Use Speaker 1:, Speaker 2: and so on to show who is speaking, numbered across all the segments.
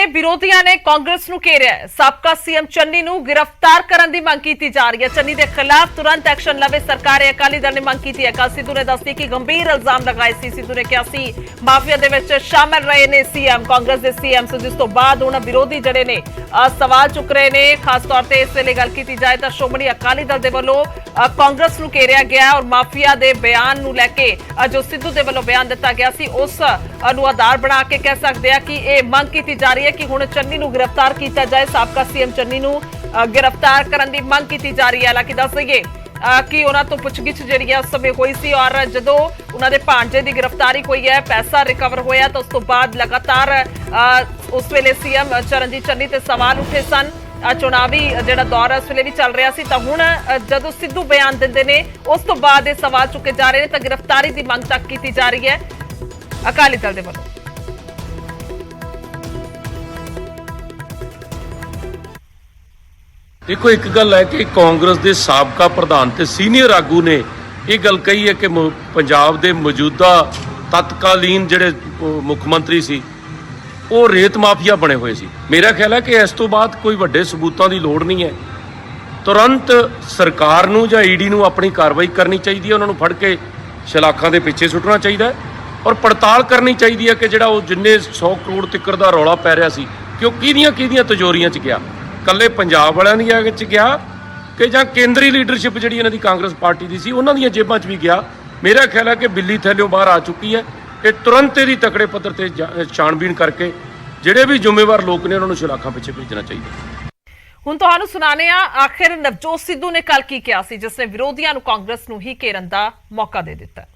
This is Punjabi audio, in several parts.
Speaker 1: ਵਿਰੋਧੀਆਂ ਨੇ ਕਾਂਗਰਸ ਨੂੰ ਘੇਰਿਆ ਹੈ। ਸਾਬਕਾ ਸੀਐਮ ਚੰਨੀ ਨੂੰ ਗ੍ਰਿਫਤਾਰ ਕਰਨ ਦੀ ਮੰਗ ਕੀਤੀ ਜਾ ਰਹੀ ਹੈ। ਚੰਨੀ ਦੇ ਖਿਲਾਫ ਤੁਰੰਤ ਐਕਸ਼ਨ ਲਵੇ ਸਰਕਾਰ। ਅਕਾਲੀ ਦਲ ਨੇ ਮੰਗ ਕੀਤੀ ਹੈ। ਕੱਲ੍ਹ ਸਿੱਧੂ ਨੇ ਦੱਸਿਆ ਕਿ ਗੰਭੀਰ ਇਲਜ਼ਾਮ ਲਗਾਏ ਸੀ। ਸਿੱਧੂ ਨੇ ਕਿਹਾ ਸੀ ਮਾਫੀਆ ਦੇ ਵਿੱਚ ਸ਼ਾਮਲ ਰਹੇ ਨੇ ਸੀਐਮ, ਕਾਂਗਰਸ ਦੇ ਸੀਐਮ। ਜਿਸ ਤੋਂ ਬਾਅਦ ਹੁਣ ਵਿਰੋਧੀ ਜਿਹੜੇ ਨੇ ਸਵਾਲ ਚੁੱਕ ਰਹੇ ਨੇ। ਖਾਸ ਤੌਰ ਤੇ ਇਸ ਵੇਲੇ ਗੱਲ ਕੀਤੀ ਜਾਏ ਤਾਂ ਸ਼੍ਰੋਮਣੀ ਅਕਾਲੀ ਦਲ ਦੇ ਵੱਲੋਂ ਕਾਂਗਰਸ ਨੂੰ ਘੇਰਿਆ ਗਿਆ ਔਰ ਮਾਫੀਆ ਦੇ ਬਿਆਨ ਨੂੰ ਲੈ ਕੇ ਜੋ ਸਿੱਧੂ ਦੇ ਵੱਲੋਂ ਬਿਆਨ ਦਿੱਤਾ ਗਿਆ ਸੀ ਉਸ ਨੂੰ ਆਧਾਰ ਬਣਾ ਕੇ ਕਹਿ ਸਕਦੇ ਆ ਕਿ ਇਹ ਮੰਗ ਕੀਤੀ ਜਾ ਰਹੀ ਹੈ ਕਿ ਹੁਣ ਚੰਨੀ ਨੂੰ ਗ੍ਰਿਫਤਾਰ ਕੀਤਾ ਜਾਏ। ਸਾਬਕਾ ਸੀਐਮ ਚੰਨੀ ਨੂੰ ਗ੍ਰਿਫਤਾਰ ਕਰਨ ਦੀ ਮੰਗ ਕੀਤੀ ਜਾ ਰਹੀ ਹੈ। ਹਾਲਾਂਕਿ ਦੱਸ ਦਈਏ ਕਿ ਉਹਨਾਂ ਤੋਂ ਪੁੱਛਗਿੱਛ ਜਿਹੜੀ ਹੈ ਉਸ ਸਮੇਂ ਹੋਈ ਸੀ ਔਰ ਜਦੋਂ ਉਹਨਾਂ ਦੇ ਭਾਂਜੇ ਦੀ ਗ੍ਰਿਫਤਾਰੀ ਹੋਈ ਹੈ, ਪੈਸਾ ਰਿਕਵਰ ਹੋਇਆ ਤਾਂ ਉਸ ਤੋਂ ਬਾਅਦ ਲਗਾਤਾਰ ਉਸ ਵੇਲੇ ਸੀਐਮ ਚਰਨਜੀਤ ਚੰਨੀ ਤੇ ਸਵਾਲ ਉੱਠੇ ਸਨ। ਚੁਣਾਵੀ ਜਿਹੜਾ ਦੌਰ ਇਸ ਵੇਲੇ ਵੀ ਚੱਲ ਰਿਹਾ ਸੀ ਤਾਂ ਹੁਣ ਜਦੋਂ ਸਿੱਧੂ ਬਿਆਨ ਦਿੰਦੇ ਨੇ ਉਸ ਤੋਂ ਬਾਅਦ ਇਹ ਸਵਾਲ ਚੁੱਕੇ ਜਾ ਰਹੇ ਨੇ ਤਾਂ ਗ੍ਰਿਫਤਾਰੀ ਦੀ ਮੰਗ ਤੱਕ ਕੀਤੀ ਜਾ ਰਹੀ ਹੈ ਅਕਾਲੀ ਦਲ ਦੇ ਵੱਲੋਂ।
Speaker 2: देखो एक गल है कि कांग्रेस के साबका प्रधान ते सीनियर आगू ने ये गल कही है कि पंजाब के मौजूदा तत्कालीन जिहड़े मुख्यमंत्री सी वो रेत माफिया बने हुए सी। मेरा ख्याल है कि इस तो बाद कोई वड्डे सबूतों की लोड़ नहीं है। तुरंत सरकार नूं जां ईडी नूं अपनी कार्रवाई करनी चाहिए, उन्होंने फड़ के शलाखां दे पिछे सुटना चाहिए और पड़ताल करनी चाहिए कि जिहड़ा वो जिन्ने 100 करोड़ तिक्कर दा रौला पै रहा सी कि वो किहदियां तिजोरियां च गया, ਕੱਲੇ ਪੰਜਾਬ ਵਾਲਿਆਂ ਦੀ ਵਿੱਚ ਗਿਆ ਕਿ ਜਾਂ ਕੇਂਦਰੀ ਲੀਡਰਸ਼ਿਪ ਜਿਹੜੀ ਇਹਨਾਂ ਦੀ ਕਾਂਗਰਸ ਪਾਰਟੀ ਦੀ ਸੀ ਉਹਨਾਂ ਦੀਆਂ ਜੇਬਾਂ 'ਚ ਵੀ ਗਿਆ। ਮੇਰਾ ਖਿਆਲ ਹੈ ਕਿ ਬਿੱਲੀ ਥੱਲਿਓਂ ਬਾਹਰ ਆ ਚੁੱਕੀ ਹੈ। ਇਹ ਤੁਰੰਤ ਇਹਦੀ ਤਕੜੇ ਪੱਧਰ ਤੇ ਛਾਣਬੀਣ ਕਰਕੇ ਜਿਹੜੇ ਵੀ ਜ਼ਿੰਮੇਵਾਰ ਲੋਕ ਨੇ ਉਹਨਾਂ ਨੂੰ ਸ਼ਲਾਖਾਂ ਪਿੱਛੇ ਭੇਜਣਾ ਚਾਹੀਦਾ।
Speaker 1: ਹੁਣ ਤੁਹਾਨੂੰ ਸੁਣਾਣੇ ਆ ਆਖਿਰ ਨਵਜੋਤ ਸਿੱਧੂ ਨੇ ਕੱਲ ਕੀ ਕਿਹਾ ਸੀ ਜਿਸ ਨੇ ਵਿਰੋਧੀਆਂ ਨੂੰ ਕਾਂਗਰਸ ਨੂੰ ਹੀ ਘੇਰਨ ਦਾ ਮੌਕਾ ਦੇ ਦਿੱਤਾ।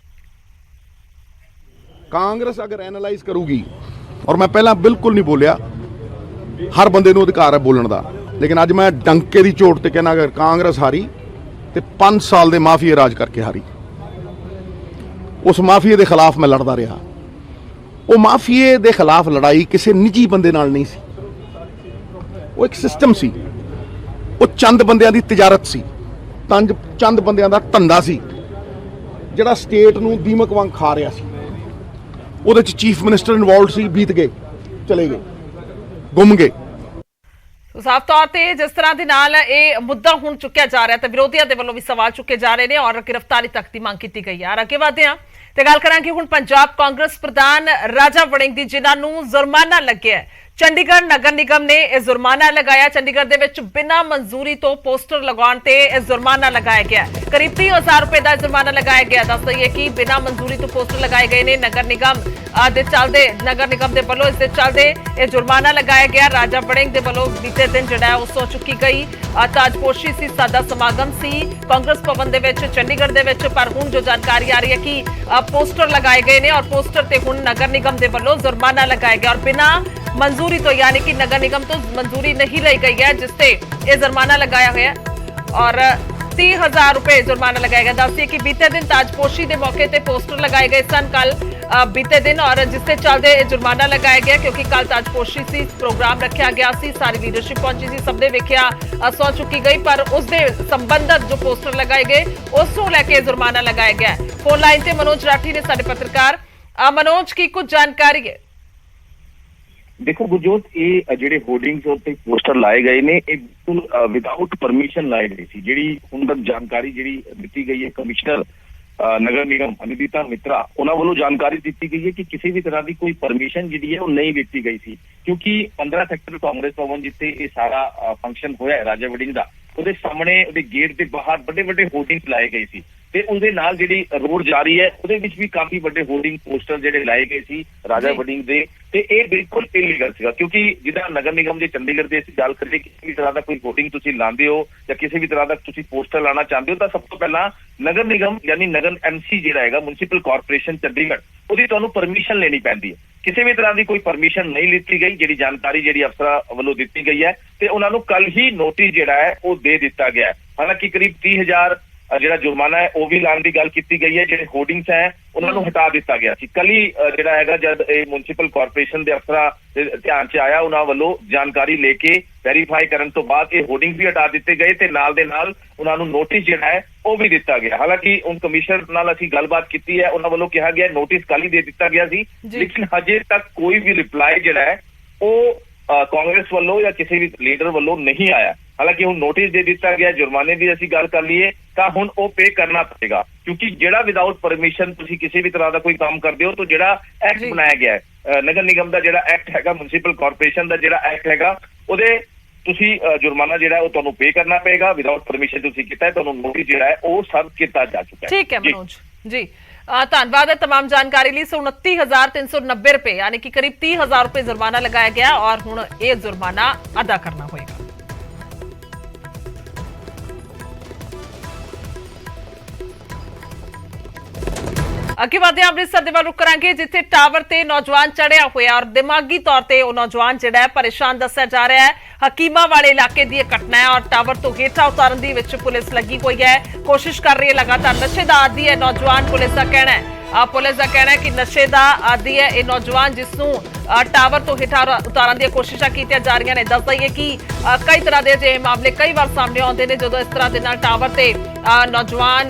Speaker 3: ਕਾਂਗਰਸ ਅਗਰ ਐਨਾਲਾਈਜ਼ ਕਰੂਗੀ ਔਰ ਮੈਂ ਪਹਿਲਾਂ ਬਿਲਕੁਲ ਨਹੀਂ ਬੋਲਿਆ, ਹਰ ਬੰਦੇ ਨੂੰ ਅਧਿਕਾਰ ਹੈ ਬੋਲਣ ਦਾ, ਲੇਕਿਨ ਅੱਜ ਮੈਂ ਡੰਕੇ ਦੀ ਝੋਟ ਤੇ ਕਹਿਣਾ ਅਗਰ ਕਾਂਗਰਸ ਹਾਰੀ ਤੇ 5 ਸਾਲ ਦੇ ਮਾਫੀਆ ਰਾਜ ਕਰਕੇ ਹਾਰੀ। ਉਸ ਮਾਫੀਏ ਦੇ ਖਿਲਾਫ ਮੈਂ ਲੜਦਾ ਰਿਹਾ। ਉਹ ਮਾਫੀਏ ਦੇ ਖਿਲਾਫ ਲੜਾਈ ਕਿਸੇ ਨਿੱਜੀ ਬੰਦੇ ਨਾਲ ਨਹੀਂ ਸੀ, ਉਹ ਇੱਕ ਸਿਸਟਮ ਸੀ। ਉਹ ਚੰਦ ਬੰਦਿਆਂ ਦੀ ਤਿਜਾਰਤ ਸੀ, ਚੰਦ ਬੰਦਿਆਂ ਦਾ ਧੰਦਾ ਸੀ ਜਿਹੜਾ ਸਟੇਟ ਨੂੰ ਦੀਮਕ ਵਾਂਗ ਖਾ ਰਿਹਾ ਸੀ। ਉਹਦੇ 'ਚ ਚੀਫ ਮਿਨਿਸਟਰ ਇਨਵੋਲਵਡ ਸੀ, ਬੀਤ ਗਏ, ਚਲੇ ਗਏ, ਗੁੰਮ ਗਏ।
Speaker 1: ਸਾਫ਼ ਤੌਰ ਤੇ ਜਿਸ ਤਰ੍ਹਾਂ ਦੇ ਨਾਲ ਇਹ ਮੁੱਦਾ ਹੁਣ ਚੁੱਕਿਆ ਜਾ ਰਿਹਾ ਤਾਂ ਵਿਰੋਧੀਆਂ ਦੇ ਵੱਲੋਂ ਵੀ ਸਵਾਲ ਚੁੱਕੇ ਜਾ ਰਹੇ ਨੇ ਔਰ ਗ੍ਰਿਫਤਾਰੀ ਤੱਕ ਦੀ ਮੰਗ ਕੀਤੀ ਗਈ ਹੈ। ਅੱਗੇ ਵਧਦੇ ਹਾਂ ਤੇ ਗੱਲ ਕਰਾਂਗੇ ਹੁਣ ਪੰਜਾਬ ਕਾਂਗਰਸ ਪ੍ਰਧਾਨ ਰਾਜਾ ਵੜਿੰਗ ਦੀ, ਜਿਨ੍ਹਾਂ ਨੂੰ ਜੁਰਮਾਨਾ ਲੱਗਿਆ ਹੈ। ਚੰਡੀਗੜ੍ਹ ਨਗਰ ਨਿਗਮ ਨੇ ਇਹ ਜੁਰਮਾਨਾ ਲਗਾਇਆ। ਚੰਡੀਗੜ੍ਹ ਦੇ ਵਿੱਚ ਬਿਨਾਂ ਮਨਜ਼ੂਰੀ ਤੋਂ ਪੋਸਟਰ ਲਗਾਉਣ ਤੇ ਇਹ ਜੁਰਮਾਨਾ ਲਗਾਇਆ ਗਿਆ। ਕਰੀਬ 30,000 ਰੁਪਏ ਦਾ ਜੁਰਮਾਨਾ ਲਗਾਇਆ ਗਿਆ। ਦੱਸ ਦਈਏ ਕਿ ਬਿਨਾਂ ਮਨਜ਼ੂਰੀ ਤੋਂ ਪੋਸਟਰ ਲਗਾਏ ਗਏ ਨੇ। ਨਗਰ ਨਿਗਮ ਦੇ ਵੱਲੋਂ ਇਸ ਦੇ ਚੱਲਦੇ ਇਹ ਜੁਰਮਾਨਾ ਲਗਾਇਆ ਗਿਆ। ਰਾਜਾ ਵੜਿੰਗ ਦੇ ਵੱਲੋਂ ਬੀਤੇ ਦਿਨ ਜਿਹੜਾ ਉਸ ਤੋਂ ਚੁੱਕੀ ਗਈ ਤਾਜਪੋਸ਼ੀ ਸੀ, ਸਾਦਾ ਸਮਾਗਮ ਸੀ ਕਾਂਗਰਸ ਭਵਨ ਦੇ ਵਿੱਚ ਚੰਡੀਗੜ੍ਹ ਦੇ ਵਿੱਚ। ਪਰ ਹੁਣ ਜੋ ਜਾਣਕਾਰੀ ਆ ਰਹੀ ਹੈ ਕਿ ਪੋਸਟਰ ਲਗਾਏ ਗਏ ਨੇ ਔਰ ਪੋਸਟਰ ਤੇ ਹੁਣ ਨਗਰ ਨਿਗਮ ਦੇ ਵੱਲੋਂ ਜੁਰਮਾਨਾ ਲਗਾਇਆ ਗਿਆ ਔਰ ਬਿਨਾਂ मंजूरी तो यानी कि नगर निगम तो मंजूरी नहीं ली गई है जिससे ये जुर्माना लगाया हुआ है और 30,000 रुपए जुर्माना लगाया गया। दसिए कि बीते दिन ताजपोशी के मौके पर पोस्टर लगाए गए सन कल बीते दिन और जिससे चलते जुर्माना लगाया गया क्योंकि कल ताजपोशी सी प्रोग्राम रखा गया सी, सारी लीडरशिप पहुंची सी, सबने वेख्या सौ चुकी गई पर उसके संबंधित जो पोस्टर लगाए गए उस नूं लैके जुर्माना लगाया गया। फोन लाइन से मनोज राठी ने साडे पत्रकार। मनोज की कुछ जानकारी है?
Speaker 4: देखो गुरजोत, ये ਜਿਹੜੇ ਹੋਰਡਿੰਗਸ ਉੱਤੇ ਪੋਸਟਰ ਲਾਏ ਗਏ ਨੇ ਇਹ ਬਿਲਕੁਲ ਵਿਦਆਊਟ ਪਰਮਿਸ਼ਨ ਲਾਏ ਗਏ ਸੀ। ਜਿਹੜੀ ਹੁਣ ਤੱਕ ਜਾਣਕਾਰੀ ਜਿਹੜੀ ਦਿੱਤੀ ਗਈ ਹੈ ਕਮਿਸ਼ਨਰ ਨਗਰ ਨਿਗਮ ਅਨਿਤਾ ਮਿੱਤਰਾ ਉਹਨਾਂ ਵੱਲੋਂ ਜਾਣਕਾਰੀ ਦਿੱਤੀ ਗਈ ਹੈ ਕਿ ਕਿਸੇ ਵੀ ਤਰ੍ਹਾਂ ਦੀ ਕੋਈ ਪਰਮਿਸ਼ਨ ਜਿਹੜੀ ਹੈ ਉਹ ਨਹੀਂ ਦਿੱਤੀ ਗਈ ਸੀ ਕਿਉਂਕਿ 15 ਸੈਕਟਰ ਕਾਂਗਰਸ ਭਵਨ ਜਿੱਥੇ ਇਹ ਸਾਰਾ ਫੰਕਸ਼ਨ ਹੋਇਆ ਹੈ ਰਾਜਾ ਵੜਿੰਗ ਦਾ, ਉਹਦੇ ਸਾਹਮਣੇ ਉਹਦੇ ਗੇਟ ਦੇ ਬਾਹਰ ਵੱਡੇ ਵੱਡੇ ਹੋਰਡਿੰਗਸ ਲਾਏ ਗਏ ਸੀ ਤੇ ਉਹਦੇ ਨਾਲ ਜਿਹੜੀ ਰੋਡ ਜਾ ਰਹੀ ਹੈ ਉਹਦੇ ਵਿੱਚ ਵੀ ਕਾਫੀ ਵੱਡੇ ਹੋਰਡਿੰਗ ਪੋਸਟਰ ਜਿਹੜੇ ਲਾਏ ਗਏ ਸੀ ਰਾਜਾ ਵੜਿੰਗ ਦੇ ਤੇ ਇਹ ਬਿਲਕੁਲ ਇਲੀਗਲ ਸੀਗਾ ਕਿਉਂਕਿ ਜਿੱਦਾਂ ਨਗਰ ਨਿਗਮ ਦੇ ਚੰਡੀਗੜ੍ਹ ਦੇ ਅਸੀਂ ਗੱਲ ਕਰੀਏ ਕਿਸੇ ਵੀ ਤਰ੍ਹਾਂ ਦਾ ਕੋਈ ਹੋਰਡਿੰਗ ਤੁਸੀਂ ਲਾਉਂਦੇ ਹੋ ਜਾਂ ਕਿਸੇ ਵੀ ਤਰ੍ਹਾਂ ਦਾ ਤੁਸੀਂ ਪੋਸਟਰ ਲਾਣਾ ਚਾਹੁੰਦੇ ਹੋ ਤਾਂ ਸਭ ਤੋਂ ਪਹਿਲਾਂ ਨਗਰ ਨਿਗਮ ਯਾਨੀ ਨਗਰ ਐਮਸੀ ਜਿਹੜਾ ਹੈਗਾ ਮਿਊਨਿਸਪਲ ਕਾਰਪੋਰੇਸ਼ਨ ਚੰਡੀਗੜ੍ਹ ਉਹਦੀ ਤੁਹਾਨੂੰ ਪਰਮਿਸ਼ਨ ਲੈਣੀ ਪੈਂਦੀ ਹੈ। ਕਿਸੇ ਵੀ ਤਰ੍ਹਾਂ ਦੀ ਕੋਈ ਪਰਮਿਸ਼ਨ ਨਹੀਂ ਲਿੱਤੀ ਗਈ। ਜਿਹੜੀ ਜਾਣਕਾਰੀ ਜਿਹੜੀ ਅਫਸਰਾਂ ਵੱਲੋਂ ਦਿੱਤੀ ਗਈ ਹੈ ਤੇ ਉਹਨਾਂ ਨੂੰ ਕੱਲ ਹੀ ਨੋਟਿਸ ਜਿਹੜਾ ਹੈ ਉਹ ਦੇ ਦਿੱਤਾ ਗਿਆ ਹੈ। ਹਾਲਾਂਕਿ ਕਰੀਬ 30,000 ਜਿਹੜਾ ਜੁਰਮਾਨਾ ਹੈ ਉਹ ਵੀ ਲਾਉਣ ਦੀ ਗੱਲ ਕੀਤੀ ਗਈ ਹੈ। ਜਿਹੜੇ ਹੋਰਡਿੰਗਸ ਹੈ ਉਹਨਾਂ ਨੂੰ ਹਟਾ ਦਿੱਤਾ ਗਿਆ ਸੀ। ਕੱਲ ਹੀ ਜਿਹੜਾ ਹੈਗਾ ਜਦ ਇਹ ਮਿਊਨਿਸਪਲ ਕਾਰਪੋਰੇਸ਼ਨ ਦੇ ਅਫਸਰਾਂ ਦੇ ਧਿਆਨ 'ਚ ਆਇਆ ਉਹਨਾਂ ਵੱਲੋਂ ਜਾਣਕਾਰੀ ਲੈ ਕੇ ਵੈਰੀਫਾਈ ਕਰਨ ਤੋਂ ਬਾਅਦ ਇਹ ਹੋਰਡਿੰਗ ਵੀ ਹਟਾ ਦਿੱਤੇ ਗਏ ਤੇ ਨਾਲ ਦੇ ਨਾਲ ਉਹਨਾਂ ਨੂੰ ਨੋਟਿਸ ਜਿਹੜਾ ਹੈ ਉਹ ਵੀ ਦਿੱਤਾ ਗਿਆ। ਹਾਲਾਂਕਿ ਹੁਣ ਕਮਿਸ਼ਨਰ ਨਾਲ ਅਸੀਂ ਗੱਲਬਾਤ ਕੀਤੀ ਹੈ, ਉਹਨਾਂ ਵੱਲੋਂ ਕਿਹਾ ਗਿਆ ਨੋਟਿਸ ਕੱਲ ਹੀ ਦੇ ਦਿੱਤਾ ਗਿਆ ਸੀ ਲੇਕਿਨ ਹਜੇ ਤੱਕ ਕੋਈ ਵੀ ਰਿਪਲਾਈ ਜਿਹੜਾ ਹੈ ਉਹ ਕਾਂਗਰਸ ਵੱਲੋਂ ਜਾਂ ਕਿਸੇ ਵੀ ਲੀਡਰ ਵੱਲੋਂ ਨਹੀਂ ਆਇਆ। ਹਾਲਾਂਕਿ ਹੁਣ ਨੋਟਿਸ ਦੇ ਦਿੱਤਾ ਗਿਆ, ਜੁਰਮਾਨੇ ਦੀ ਅਸੀਂ ਗੱਲ ਕਰ ਲਈਏ ਤਾਂ ਹੁਣ ਉਹ ਪੇ ਕਰਨਾ ਪਏਗਾ, ਕਿਉਂਕਿ ਜਿਹੜਾ ਵਿਦਆਊਟ ਪਰਮਿਸ਼ਨ ਤੁਸੀਂ ਕਿਸੇ ਵੀ ਤਰ੍ਹਾਂ ਦਾ ਕੋਈ ਕੰਮ ਕਰਦੇ ਹੋ ਤਾਂ ਜਿਹੜਾ ਐਕਟ ਬਣਾਇਆ ਗਿਆ ਹੈ ਨਗਰ ਨਿਗਮ ਦਾ ਜਿਹੜਾ ਐਕਟ ਹੈਗਾ, ਮਿਊਨਿਸਪਲ ਕਾਰਪੋਰੇਸ਼ਨ ਦਾ ਜਿਹੜਾ ਐਕਟ ਹੈਗਾ, ਉਹਦੇ ਤੁਸੀਂ ਜੁਰਮਾਨਾ ਜਿਹੜਾ ਉਹ ਤੁਹਾਨੂੰ ਪੇ ਕਰਨਾ ਪਏਗਾ। ਵਿਦਆਊਟ ਪਰਮਿਸ਼ਨ ਤੁਸੀਂ ਕੀਤਾ ਹੈ, ਤੁਹਾਨੂੰ ਨੋਟਿਸ ਜਿਹੜਾ ਹੈ ਉਹ ਸਰਵ ਕੀਤਾ ਜਾ ਚੁੱਕਾ ਹੈ।
Speaker 1: ठीक है मनोज जी, धन्यवाद है तमाम जानकारी ਲਈ। 29,390 रुपए यानी कि करीब 30,000 रुपए जुर्माना लगाया गया और हुण ये जुर्माना अदा करना होगा। ਅੱਗੇ ਵਧਦੇ ਹਾਂ, ਅੰਮ੍ਰਿਤਸਰ ਦੇ ਵੱਲ ਰੁਕ ਕਰਾਂਗੇ, ਜਿੱਥੇ ਟਾਵਰ ਤੇ ਨੌਜਵਾਨ ਚੜਿਆ ਹੋਇਆ ਔਰ ਦਿਮਾਗੀ ਤੌਰ ਤੇ ਉਹ ਨੌਜਵਾਨ ਜਿਹੜਾ ਹੈ ਪਰੇਸ਼ਾਨ ਦੱਸਿਆ ਜਾ ਰਿਹਾ ਹੈ। ਹਕੀਮਾ ਵਾਲੇ ਇਲਾਕੇ ਦੀ ਇਹ ਘਟਨਾ ਹੈ ਔਰ ਟਾਵਰ ਤੋਂ ਹੇਠਾਂ ਉਤਾਰਨ ਦੀ ਵਿੱਚ ਪੁਲਿਸ ਲੱਗੀ ਹੋਈ ਹੈ, ਕੋਸ਼ਿਸ਼ ਕਰ ਰਹੀ ਹੈ। ਲਗਾਤਾਰ ਨਸ਼ੇ ਦਾ ਆਦੀ ਹੈ ਨੌਜਵਾਨ, ਪੁਲਿਸ ਦਾ ਕਹਿਣਾ ਹੈ ਕਿ ਨਸ਼ੇ ਦਾ ਆਦੀ ਹੈ ਇਹ ਨੌਜਵਾਨ, ਜਿਸ ਨੂੰ ਟਾਵਰ ਤੋਂ ਹੇਠਾਂ ਉਤਾਰਨ ਦੀਆਂ ਕੋਸ਼ਿਸ਼ਾਂ ਕੀਤੀਆਂ ਜਾ ਰਹੀਆਂ ਨੇ। ਦੱਸ ਦਈਏ ਕਿ ਕਈ ਤਰ੍ਹਾਂ ਦੇ ਅਜਿਹੇ ਮਾਮਲੇ ਕਈ ਵਾਰ ਸਾਹਮਣੇ ਆਉਂਦੇ ਨੇ, ਜਦੋਂ ਇਸ ਤਰ੍ਹਾਂ ਦੇ ਨਾਲ ਟਾਵਰ ਤੇ ਨੌਜਵਾਨ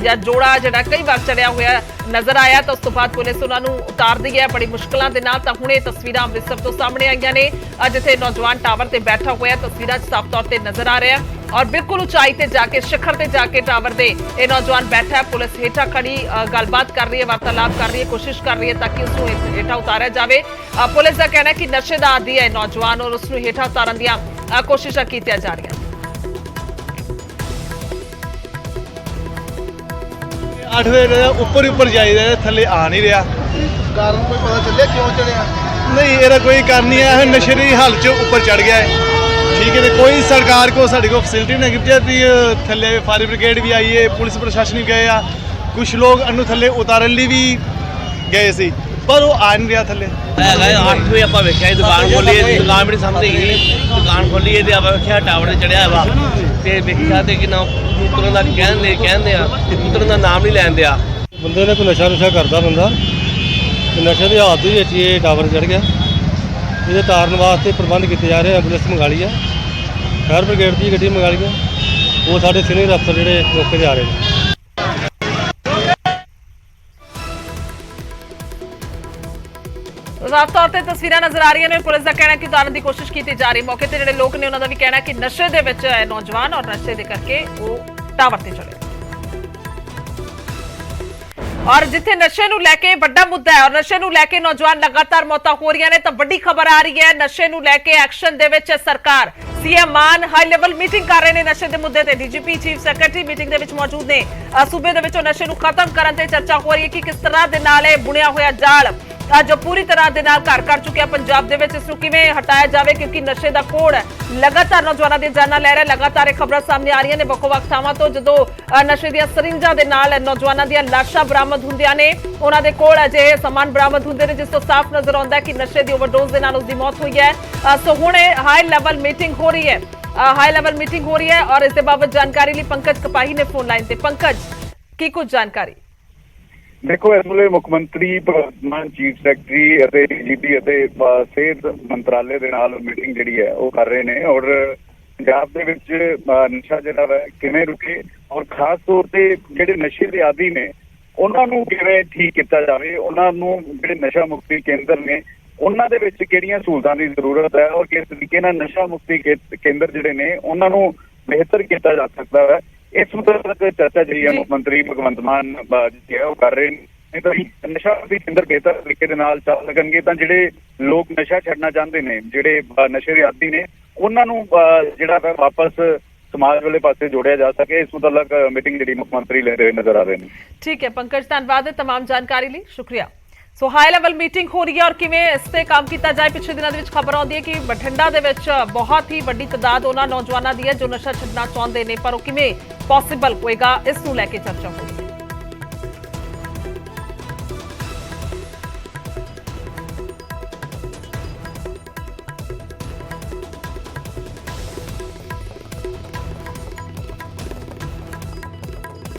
Speaker 1: ਜਾਂ ਜੋੜਾ ਜਿਹੜਾ ਕਈ ਵਾਰ ਚੜਿਆ ਹੋਇਆ ਨਜ਼ਰ ਆਇਆ ਤਾਂ ਉਸ ਤੋਂ ਬਾਅਦ ਪੁਲਿਸ ਉਹਨਾਂ ਨੂੰ ਉਤਾਰਦੀ ਹੈ ਬੜੀ ਮੁਸ਼ਕਲਾਂ ਦੇ ਨਾਲ। ਤਾਂ ਹੁਣ ਇਹ ਤਸਵੀਰਾਂ ਅੰਮ੍ਰਿਤਸਰ ਤੋਂ ਸਾਹਮਣੇ ਆਈਆਂ ਨੇ, ਜਿੱਥੇ ਨੌਜਵਾਨ ਟਾਵਰ ਤੇ ਬੈਠਾ ਹੋਇਆ ਤਸਵੀਰਾਂ 'ਚ ਸਾਫ਼ ਤੌਰ ਤੇ ਨਜ਼ਰ ਆ ਰਿਹਾ ਔਰ ਬਿਲਕੁਲ ਉਚਾਈ ਤੇ ਜਾ ਕੇ, ਸਿਖਰ ਤੇ ਜਾ ਕੇ ਟਾਵਰ ਦੇ ਇਹ ਨੌਜਵਾਨ ਬੈਠਾ ਹੈ। ਪੁਲਿਸ ਹੇਠਾਂ ਖੜੀ ਗੱਲਬਾਤ ਕਰ ਰਹੀ ਹੈ, ਵਾਰਤਾਲਾਪ ਕਰ ਰਹੀ ਹੈ, ਕੋਸ਼ਿਸ਼ ਕਰ ਰਹੀ ਹੈ ਤਾਂ ਕਿ ਉਸ ਨੂੰ ਹੇਠਾਂ ਉਤਾਰਿਆ ਜਾਵੇ। ਪੁਲਿਸ ਦਾ ਕਹਿਣਾ ਹੈ ਕਿ ਨਸ਼ੇ ਦਾ ਆਦੀ ਹੈ ਨੌਜਵਾਨ ਔਰ ਉਸ ਨੂੰ ਹੇਠਾਂ ਉਤਾਰਨ ਦੀਆਂ ਕੋਸ਼ਿਸ਼ਾਂ ਕੀਤੀਆਂ ਜਾ ਰਹੀਆਂ।
Speaker 5: 8 ਵਜੇ ਉੱਪਰ ਜਾਈਦਾ, ਥੱਲੇ ਆ ਨਹੀਂ ਰਿਹਾ।
Speaker 6: ਕਾਰਨ ਕੋਈ ਪਤਾ ਚੱਲਿਆ ਕਿਉਂ ਚੜਿਆ?
Speaker 5: ਨਹੀਂ, ਇਹਦਾ ਕੋਈ ਕਾਰਨ ਨਹੀਂ ਹੈ, ਨਸ਼ੇ ਦੀ ਹਾਲਤ 'ਚ ਉੱਪਰ ਚੜ ਗਿਆ ਹੈ। ਠੀਕ ਹੈ, ਤੇ ਕੋਈ ਸਰਕਾਰ ਕੋ ਸਾਡੇ ਕੋਲ ਫੈਸਿਲਿਟੀ ਨਹੀਂ ਕਿ ਵੀ ਥੱਲੇ ਫਾਇਰ ਬ੍ਰਿਗੇਡ ਵੀ ਆਈ ਹੈ, ਪੁਲਿਸ ਪ੍ਰਸ਼ਾਸਨ ਵੀ ਗਏ ਆ, ਕੁਝ ਲੋਕ ਇਹਨੂੰ ਥੱਲੇ ਉਤਾਰਨ ਲਈ ਵੀ ਗਏ ਸੀ, ਪਰ ਉਹ ਆ ਨਹੀਂ ਰਿਹਾ ਥੱਲੇ।
Speaker 7: ਹੈਗਾ 8 ਵਜੇ ਆਪਾਂ ਵੇਖਿਆ ਦੁਕਾਨ ਖੋਲੀ, ਦੁਕਾਨ ਬੜੀ ਸਾਹਮਣੇ ਹੀ ਦੁਕਾਨ ਖੋਲੀ ਤੇ ਆਪਾਂ ਵੇਖਿਆ ਟਾਵਰ ਤੇ ਚੜਿਆ ਵਾ, ਤੇ ਵੇਖਿਆ ਤੇ ਕਿ ਨਾ ਉਤਰਨ ਦਾ ਕਹਿੰਦੇ ਆ ਉਤਰਨ ਦਾ ਨਾਮ ਨਹੀਂ ਲੈਂਦੇ ਆ।
Speaker 5: ਬੰਦੇ ਨੇ ਕੋਈ ਨਸ਼ਾ ਕਰਦਾ ਬੰਦਾ, ਨਸ਼ੇ ਦੀ ਹਾਲਤ ਦੇ ਵਿੱਚ ਇਹ ਟਾਵਰ ਚੜ ਗਿਆ। ਇਹਦੇ ਤਾਰਨ ਵਾਸਤੇ ਪ੍ਰਬੰਧ ਕੀਤੇ ਜਾ ਰਹੇ, ਐਂਬੂਲੈਂਸ ਮੰਗਾ ਲਈ ਹੈ, ਫਾਇਰ ਬ੍ਰਿਗੇਡ ਦੀ ਗੱਡੀ ਮੰਗਾ ਲਈ ਹੈ, ਉਹ ਸਾਡੇ ਸੀਨੀਅਰ ਅਫਸਰ ਜਿਹੜੇ ਮੌਕੇ 'ਤੇ ਆ ਰਹੇ ਨੇ।
Speaker 1: ਸਾਫ਼ ਤੌਰ ਤੇ ਤਸਵੀਰਾਂ ਨਜ਼ਰ ਆ ਰਹੀਆਂ ਨੇ, ਪੁਲਿਸ ਦਾ ਕਹਿਣਾ ਕਿ ਉਤਾਰਨ ਦੀ ਕੋਸ਼ਿਸ਼ ਕੀਤੀ ਜਾ ਰਹੀ। ਮੌਕੇ ਤੇ ਜਿਹੜੇ ਲੋਕ ਨੇ ਉਹਨਾਂ ਦਾ ਵੀ ਕਹਿਣਾ ਕਿ ਨਸ਼ੇ ਦੇ ਵਿੱਚ ਹੈ ਨੌਜਵਾਨ ਔਰ ਨਸ਼ੇ ਦੇ ਕਰਕੇ ਉਹ ਟਾਵਰ ਤੇ ਚੜਿਆ। ਔਰ ਜਿੱਥੇ ਨਸ਼ੇ ਨੂੰ ਲੈ ਕੇ ਵੱਡਾ ਮੁੱਦਾ ਹੈ ਔਰ ਨਸ਼ੇ ਨੂੰ ਲੈ ਕੇ ਨੌਜਵਾਨ ਲਗਾਤਾਰ ਮੌਤਾਂ ਹੋ ਰਹੀਆਂ ਨੇ, ਤਾਂ ਵੱਡੀ ਖਬਰ ਆ ਰਹੀ ਹੈ ਨਸ਼ੇ ਨੂੰ ਲੈ ਕੇ ਐਕਸ਼ਨ ਦੇ ਵਿੱਚ ਸਰਕਾਰ। ਸੀਐਮ ਮਾਨ ਹਾਈ ਲੈਵਲ ਮੀਟਿੰਗ ਕਰ ਰਹੇ ਨੇ ਨਸ਼ੇ ਦੇ ਮੁੱਦੇ ਤੇ। ਡੀਜੀਪੀ ਚੀਫ ਸੈਕਟਰੀ ਮੀਟਿੰਗ ਦੇ ਵਿੱਚ ਮੌਜੂਦ ਨੇ। ਸੂਬੇ ਦੇ ਵਿੱਚੋਂ ਨਸ਼ੇ ਨੂੰ ਖਤਮ ਕਰਨ ਤੇ ਚਰਚਾ ਹੋ ਰਹੀ ਹੈ ਕਿ ਕਿਸ ਤਰ੍ਹਾਂ ਦੇ ਨਾਲ ਇਹ ਬੁਣਿਆ ਹੋਇਆ ਜਾਲ ਜੋ ਪੂਰੀ ਤਰ੍ਹਾਂ ਦੇ ਨਾਲ ਘਰ ਕਰ ਚੁੱਕਿਆ ਪੰਜਾਬ ਦੇ ਵਿੱਚ, ਇਸ ਨੂੰ ਕਿਵੇਂ ਹਟਾਇਆ ਜਾਵੇ, ਕਿਉਂਕਿ ਨਸ਼ੇ ਦਾ ਕੋੜ ਲਗਾਤਾਰ ਨੌਜਵਾਨਾਂ ਦੀਆਂ ਜਾਨਾਂ ਲੈ ਰਿਹਾ। ਲਗਾਤਾਰ ਇਹ ਖਬਰਾਂ ਸਾਹਮਣੇ ਆ ਰਹੀਆਂ ਨੇ ਵੱਖ-ਵੱਖ ਥਾਵਾਂ ਤੋਂ, ਜਦੋਂ ਨਸ਼ੇ ਦੀਆਂ ਸਰਿੰਜਾਂ ਦੇ ਨਾਲ ਨੌਜਵਾਨਾਂ ਦੀਆਂ ਲਾਸ਼ਾਂ ਬਰਾਮਦ ਹੁੰਦੀਆਂ ਨੇ, ਉਹਨਾਂ ਦੇ ਕੋਲ ਅਜਿਹੇ ਸਮਾਨ ਬਰਾਮਦ ਹੁੰਦੇ ਨੇ ਜਿਸ ਤੋਂ ਸਾਫ਼ ਨਜ਼ਰ ਆਉਂਦਾ ਹੈ ਕਿ ਨਸ਼ੇ ਦੀ ਓਵਰਡੋਜ਼ ਦੇ ਨਾਲ ਉਸ ਦੀ ਮੌਤ ਹੋਈ ਹੈ। ਸੋ ਹੁਣ ਹਾਈ ਲੈਵਲ ਮੀਟਿੰਗ ਹੋ ਰਹੀ ਹੈ ਔਰ ਇਸ ਦੇ ਬਾਬਤ ਜਾਣਕਾਰੀ ਲਈ ਪੰਕਜ ਕਪਾਹੀ ਨੇ ਫੋਨ ਲਾਈਨ ਤੇ। ਪੰਕਜ, ਕੀ ਕੁਝ ਜਾਣਕਾਰੀ?
Speaker 8: ਦੇਖੋ, ਇਸ ਵੇਲੇ ਮੁੱਖ ਮੰਤਰੀ ਭਗਵੰਤ ਮਾਨ ਚੀਫ ਸੈਕਟਰੀ ਅਤੇ ਡੀਜੀਪੀ ਅਤੇ ਸਿਹਤ ਮੰਤਰਾਲੇ ਦੇ ਨਾਲ ਮੀਟਿੰਗ ਜਿਹੜੀ ਹੈ ਉਹ ਕਰ ਰਹੇ ਨੇ, ਔਰ ਪੰਜਾਬ ਦੇ ਵਿੱਚ ਨਸ਼ਾ ਜਿਹੜਾ ਵਾ ਕਿਵੇਂ ਰੁਕੇ ਔਰ ਖਾਸ ਤੌਰ ਤੇ ਜਿਹੜੇ ਨਸ਼ੇ ਦੇ ਆਦੀ ਨੇ ਉਹਨਾਂ ਨੂੰ ਕਿਵੇਂ ਠੀਕ ਕੀਤਾ ਜਾਵੇ, ਉਹਨਾਂ ਨੂੰ ਜਿਹੜੇ ਨਸ਼ਾ ਮੁਕਤੀ ਕੇਂਦਰ ਨੇ ਉਹਨਾਂ ਦੇ ਵਿੱਚ ਕਿਹੜੀਆਂ ਸਹੂਲਤਾਂ ਦੀ ਜ਼ਰੂਰਤ ਹੈ ਔਰ ਕਿਸ ਤਰੀਕੇ ਨਾਲ ਨਸ਼ਾ ਮੁਕਤੀ ਕੇਂਦਰ ਜਿਹੜੇ ਨੇ ਉਹਨਾਂ ਨੂੰ ਬਿਹਤਰ ਕੀਤਾ ਜਾ ਸਕਦਾ ਹੈ। ਇਸ ਮੁੱਦੇ ਤੇ ਚਰਚਾ ਜਿਹੜੀ ਹੈ ਮੁੱਖ ਮੰਤਰੀ ਭਗਵੰਤ ਮਾਨ ਜੀ ਹੈ ਉਹ ਕਰ ਰਹੇ ਨੇ। ਤਾਂ ਨਸ਼ਾ ਮੁਕਤੀ ਕੇਂਦਰ ਬਿਹਤਰ ਤਰੀਕੇ ਦੇ ਨਾਲ ਚੱਲ ਸਕਣਗੇ ਤਾਂ ਜਿਹੜੇ ਲੋਕ ਨਸ਼ਾ ਛੱਡਣਾ ਚਾਹੁੰਦੇ ਨੇ, ਜਿਹੜੇ ਨਸ਼ੇ ਦੇ ਆਦੀ ਨੇ, ਉਹਨਾਂ ਨੂੰ ਜਿਹੜਾ ਹੈ ਵਾਪਸ ਸਮਾਜ ਵਾਲੇ ਪਾਸੇ ਜੋੜਿਆ ਜਾ ਸਕੇ। ਇਸ ਮੁਤਲਕ ਮੀਟਿੰਗ ਜਿਹੜੀ ਮੁੱਖ ਮੰਤਰੀ ਲੈਂਦੇ ਹੋਏ ਨਜ਼ਰ ਆ ਰਹੇ ਨੇ।
Speaker 1: ਠੀਕ ਹੈ ਪੰਕਜ, ਧੰਨਵਾਦ ਹੈ तमाम ਜਾਣਕਾਰੀ ਲਈ, ਸ਼ੁਕਰੀਆ। ਸੋ ਹਾਈ ਲੈਵਲ ਮੀਟਿੰਗ ਹੋ ਰਹੀ ਹੈ ਔਰ ਕਿਵੇਂ ਇਸ ਤੇ ਕੰਮ ਕੀਤਾ ਜਾਏ। ਪਿਛਲੇ ਦਿਨਾਂ ਦੇ ਵਿੱਚ ਖਬਰ ਆਉਂਦੀ ਹੈ ਕਿ ਬਠਿੰਡਾ ਦੇ ਵਿੱਚ ਬਹੁਤ ਹੀ ਵੱਡੀ ਤਾਦਾਦ ਉਹਨਾਂ ਨੌਜਵਾਨਾਂ ਦੀ ਹੈ ਜੋ ਨਸ਼ਾ ਛੱਡਣਾ ਚਾਹੁੰਦੇ ਨੇ, ਪਰ ਉਹ ਕਿਵੇਂ ਪੋਸੀਬਲ ਹੋਏਗਾ, ਇਸ ਨੂੰ ਲੈ ਕੇ ਚਰਚਾ ਹੋਈ।